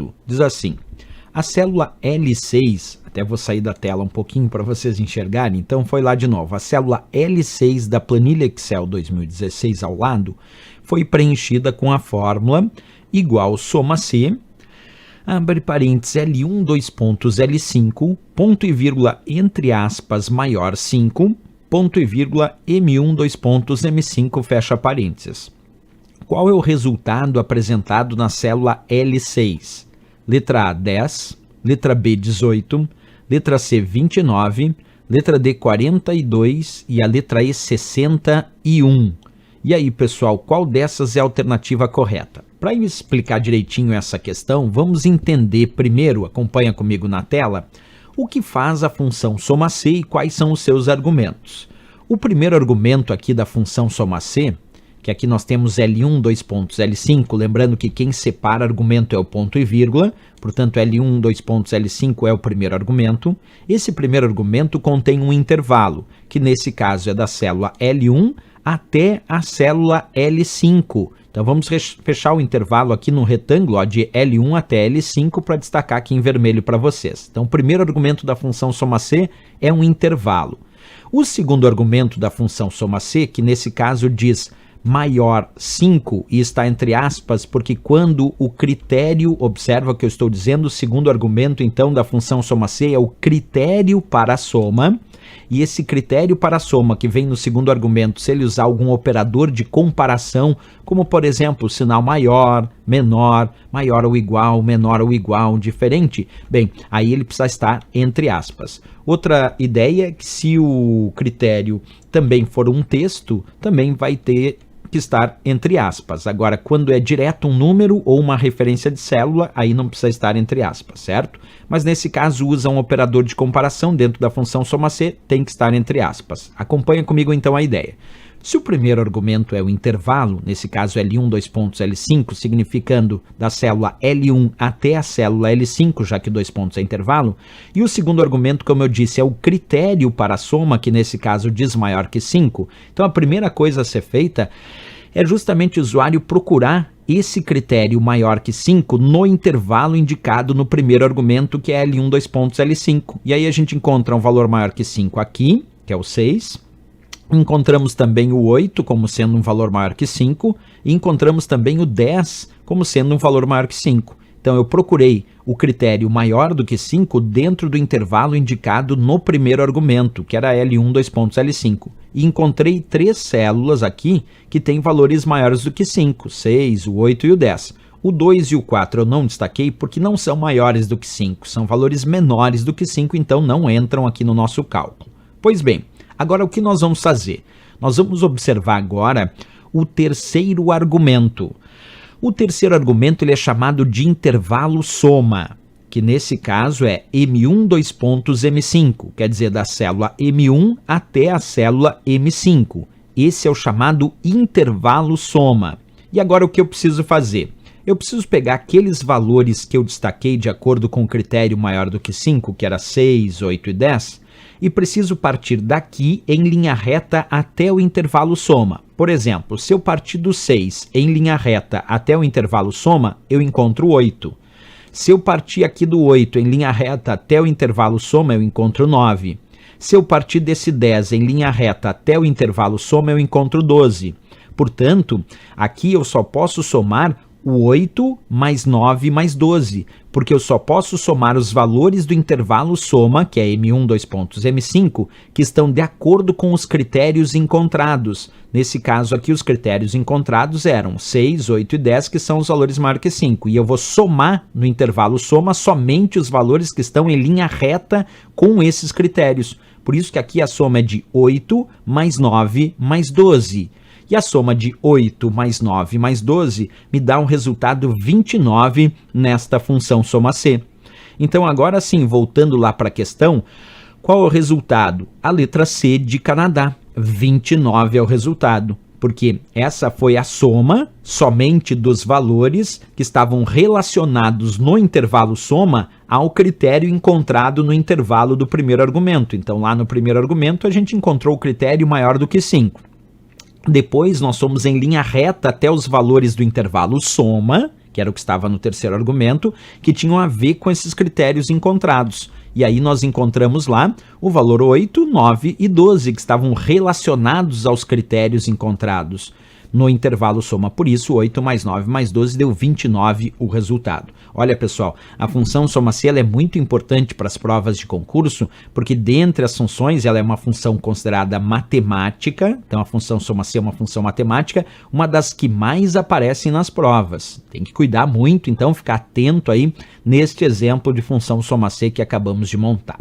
8 diz assim: a célula L6, até vou sair da tela um pouquinho para vocês enxergarem, então foi lá de novo, a célula L6 da planilha Excel 2016 ao lado foi preenchida com a fórmula igual soma C, abre parênteses L1, dois pontos L5, ponto e vírgula, entre aspas, maior 5, ponto e vírgula, M1, dois pontos M5, fecha parênteses. Qual é o resultado apresentado na célula L6? Letra A, 10, letra B, 18, letra C, 29, letra D, 42 e a letra E, 61. E aí, pessoal, qual dessas é a alternativa correta? Para explicar direitinho essa questão, vamos entender primeiro, acompanha comigo na tela, o que faz a função soma C e quais são os seus argumentos. O primeiro argumento aqui da função soma C, que aqui nós temos L1, dois pontos L5, lembrando que quem separa argumento é o ponto e vírgula, portanto L1, dois pontos L5 é o primeiro argumento. Esse primeiro argumento contém um intervalo, que nesse caso é da célula L1 até a célula L5. Então vamos fechar o intervalo aqui no retângulo, ó, de L1 até L5 para destacar aqui em vermelho para vocês. Então o primeiro argumento da função soma C é um intervalo. O segundo argumento da função soma C, que nesse caso diz maior 5, e está entre aspas, porque quando o critério, observa o que eu estou dizendo, o segundo argumento então da função soma C é o critério para a soma, e esse critério para a soma que vem no segundo argumento, se ele usar algum operador de comparação, como por exemplo, sinal maior, menor, maior ou igual, menor ou igual, diferente, bem, aí ele precisa estar entre aspas. Outra ideia é que se o critério também for um texto, também vai ter que estar entre aspas. Agora, quando é direto um número ou uma referência de célula, aí não precisa estar entre aspas, certo? Mas nesse caso usa um operador de comparação dentro da função soma C, tem que estar entre aspas. Acompanha comigo então a ideia. Se o primeiro argumento é o intervalo, nesse caso L1, dois pontos L5, significando da célula L1 até a célula L5, já que dois pontos é intervalo, e o segundo argumento, como eu disse, é o critério para a soma, que nesse caso diz maior que 5, então a primeira coisa a ser feita é justamente o usuário procurar esse critério maior que 5 no intervalo indicado no primeiro argumento, que é L1, dois pontos L5. E aí a gente encontra um valor maior que 5 aqui, que é o 6. Encontramos também o 8 como sendo um valor maior que 5. E encontramos também o 10 como sendo um valor maior que 5. Então eu procurei o critério maior do que 5 dentro do intervalo indicado no primeiro argumento, que era L1, dois pontos L5. E encontrei 3 células aqui que têm valores maiores do que 5, 6, o 8 e o 10. O 2 e o 4 eu não destaquei porque não são maiores do que 5, são valores menores do que 5, então não entram aqui no nosso cálculo. Pois bem, agora o que nós vamos fazer? Nós vamos observar agora o terceiro argumento. O terceiro argumento ele é chamado de intervalo soma, que nesse caso é M1, dois pontos M5, quer dizer, da célula M1 até a célula M5. Esse é o chamado intervalo soma. E agora o que eu preciso fazer? Eu preciso pegar aqueles valores que eu destaquei de acordo com o critério maior do que 5, que era 6, 8 e 10, e preciso partir daqui em linha reta até o intervalo soma. Por exemplo, se eu partir do 6 em linha reta até o intervalo soma, eu encontro 8. Se eu partir aqui do 8 em linha reta até o intervalo soma, eu encontro 9. Se eu partir desse 10 em linha reta até o intervalo soma, eu encontro 12. Portanto, aqui eu só posso somar o 8 mais 9 mais 12, porque eu só posso somar os valores do intervalo soma, que é M1, dois pontos M5, que estão de acordo com os critérios encontrados. Nesse caso aqui, os critérios encontrados eram 6, 8 e 10, que são os valores maiores que 5. E eu vou somar no intervalo soma somente os valores que estão em linha reta com esses critérios. Por isso que aqui a soma é de 8 mais 9 mais 12. E a soma de 8 mais 9 mais 12 me dá um resultado 29 nesta função soma C. Então agora sim, voltando lá para a questão, qual é o resultado? A letra C de Canadá, 29 é o resultado, porque essa foi a soma somente dos valores que estavam relacionados no intervalo soma ao critério encontrado no intervalo do primeiro argumento. Então lá no primeiro argumento a gente encontrou o critério maior do que 5. Depois nós fomos em linha reta até os valores do intervalo soma, que era o que estava no terceiro argumento, que tinham a ver com esses critérios encontrados. E aí nós encontramos lá o valor 8, 9 e 12, que estavam relacionados aos critérios encontrados. No intervalo soma, por isso, 8 mais 9 mais 12 deu 29 o resultado. Olha, pessoal, a função soma-se ela é muito importante para as provas de concurso, porque dentre as funções ela é uma função considerada matemática, então a função soma-se é uma função matemática, uma das que mais aparecem nas provas. Tem que cuidar muito, então, ficar atento aí neste exemplo de função soma-se que acabamos de montar.